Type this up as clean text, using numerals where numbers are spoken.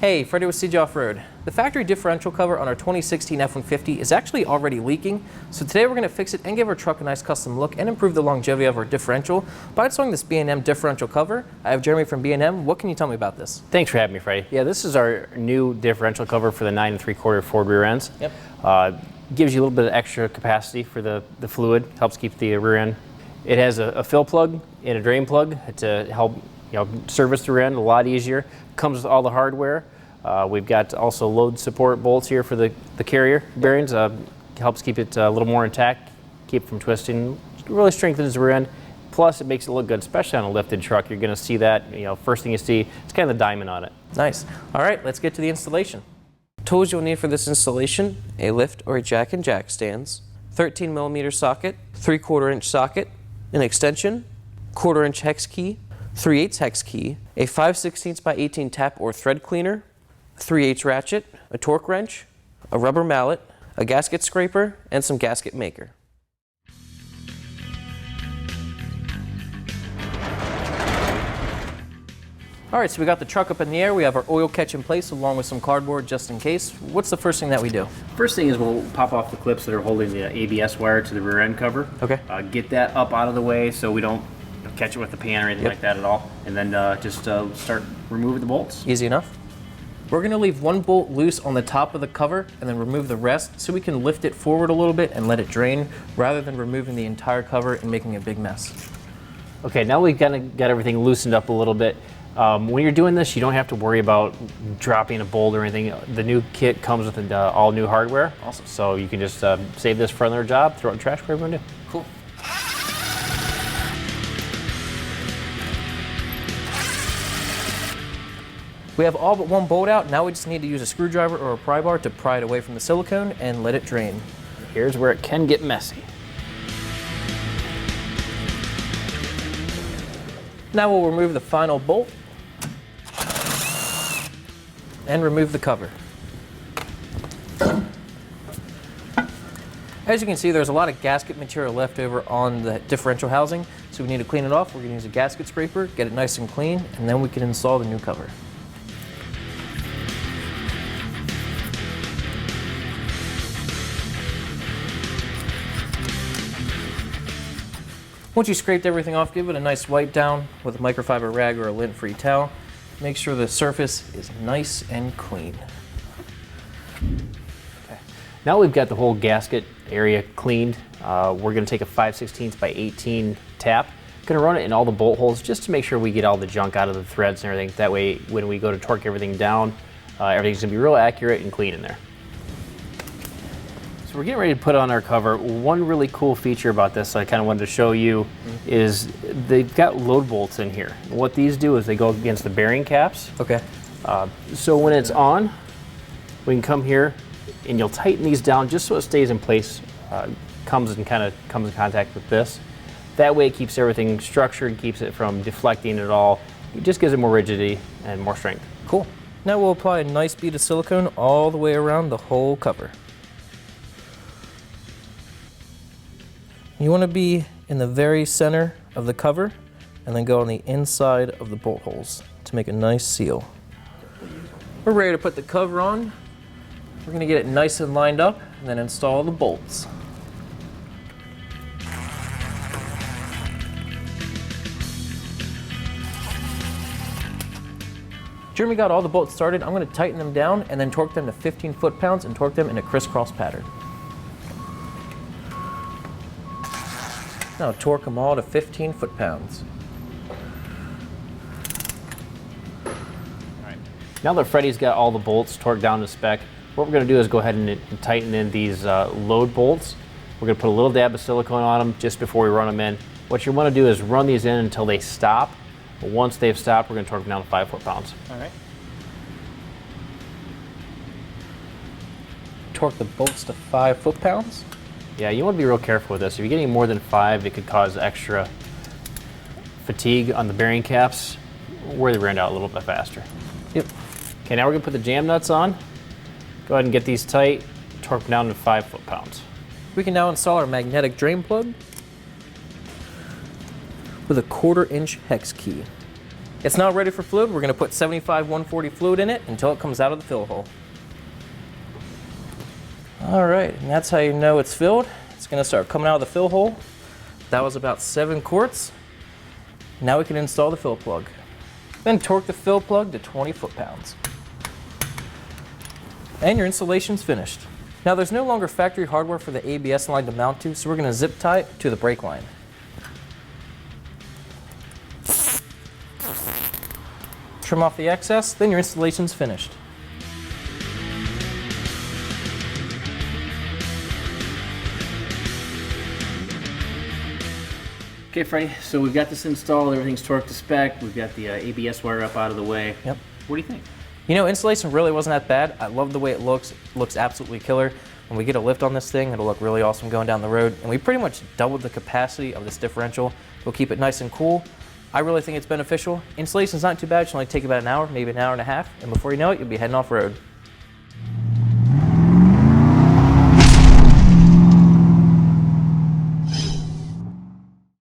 Hey, Freddy with CJ Off-Road. The factory differential cover on our 2016 F-150 is actually already leaking, so today we're going to fix it and give our truck a nice custom look and improve the longevity of our differential by installing this B&M Differential cover. I have Jeremy from B&M. What can you tell me about this? Thanks for having me, Freddy. Yeah, this is our new differential cover for the 9 3/4 Ford rear ends. Yep. Gives you a little bit of extra capacity for the fluid, helps keep the rear end. It has a fill plug and a drain plug to help service the rear end a lot easier. Comes with all the hardware. We've got also load support bolts here for the carrier bearings. Helps keep it a little more intact, keep it from twisting. Really strengthens the rear end. Plus, it makes it look good, especially on a lifted truck. You're going to see that. First thing you see, it's kind of the diamond on it. Nice. All right, let's get to the installation. Tools you'll need for this installation: a lift or a jack and jack stands, 13mm socket, 3/4 inch socket, an extension, 1/4 inch hex key, 3/8 hex key, a 5/16 by 18 tap or thread cleaner, 3/8 ratchet, a torque wrench, a rubber mallet, a gasket scraper, and some gasket maker. All right, so we got the truck up in the air. We have our oil catch in place along with some cardboard just in case. What's the first thing that we do? First thing is we'll pop off the clips that are holding the ABS wire to the rear end cover. Okay. Get that up out of the way so we don't catch it with the pan or anything like that at all. And then just start removing the bolts. Easy enough. We're going to leave one bolt loose on the top of the cover and then remove the rest so we can lift it forward a little bit and let it drain rather than removing the entire cover and making a big mess. Okay, now we've got everything loosened up a little bit. When you're doing this, you don't have to worry about dropping a bolt or anything. The new kit comes with all new hardware. Awesome. So you can just save this for another job, throw it in the trash, whatever you want to do. Cool. We have all but one bolt out. Now we just need to use a screwdriver or a pry bar to pry it away from the silicone and let it drain. Here's where it can get messy. Now we'll remove the final bolt and remove the cover. As you can see, there's a lot of gasket material left over on the differential housing, so we need to clean it off. We're going to use a gasket scraper, get it nice and clean, and then we can install the new cover. Once you scraped everything off, give it a nice wipe down with a microfiber rag or a lint-free towel. Make sure the surface is nice and clean. Okay. Now we've got the whole gasket area cleaned. We're going to take a 5/16 by 18 tap. Going to run it in all the bolt holes just to make sure we get all the junk out of the threads and everything. That way, when we go to torque everything down, everything's going to be real accurate and clean in there. So we're getting ready to put on our cover. One really cool feature about this I kind of wanted to show you is they've got load bolts in here. What these do is they go against the bearing caps. Okay. So when it's on, we can come here and you'll tighten these down just so it stays in place, comes in contact with this. That way it keeps everything structured, keeps it from deflecting at all. It just gives it more rigidity and more strength. Cool. Now we'll apply a nice bead of silicone all the way around the whole cover. You want to be in the very center of the cover and then go on the inside of the bolt holes to make a nice seal. We're ready to put the cover on. We're going to get it nice and lined up and then install the bolts. Jeremy got all the bolts started. I'm going to tighten them down and then torque them to 15 foot-pounds and torque them in a crisscross pattern. Now torque them all to 15 foot-pounds. Alright. Now that Freddy's got all the bolts torqued down to spec, what we're going to do is go ahead and tighten in these load bolts. We're going to put a little dab of silicone on them just before we run them in. What you want to do is run these in until they stop. But once they've stopped, we're going to torque them down to 5 foot-pounds. Alright. Torque the bolts to 5 foot-pounds. Yeah, you want to be real careful with this. If you're getting more than 5, it could cause extra fatigue on the bearing caps, where they run out a little bit faster. Yep. Okay, now we're going to put the jam nuts on. Go ahead and get these tight, torque them down to 5 foot-pounds. We can now install our magnetic drain plug with a 1/4 inch hex key. It's now ready for fluid. We're going to put 75-140 fluid in it until it comes out of the fill hole. All right, and that's how you know it's filled. It's going to start coming out of the fill hole. That was about 7 quarts. Now we can install the fill plug. Then torque the fill plug to 20 foot-pounds. And your installation's finished. Now there's no longer factory hardware for the ABS line to mount to, so we're going to zip tie it to the brake line. Trim off the excess, then your installation's finished. Okay, Freddy, so we've got this installed, everything's torqued to spec, we've got the ABS wire up out of the way. Yep. What do you think? You know, installation really wasn't that bad. I love the way it looks. It looks absolutely killer. When we get a lift on this thing, it'll look really awesome going down the road. And we pretty much doubled the capacity of this differential. We'll keep it nice and cool. I really think it's beneficial. Installation's not too bad. It should only take about an hour, maybe an hour and a half. And before you know it, you'll be heading off road.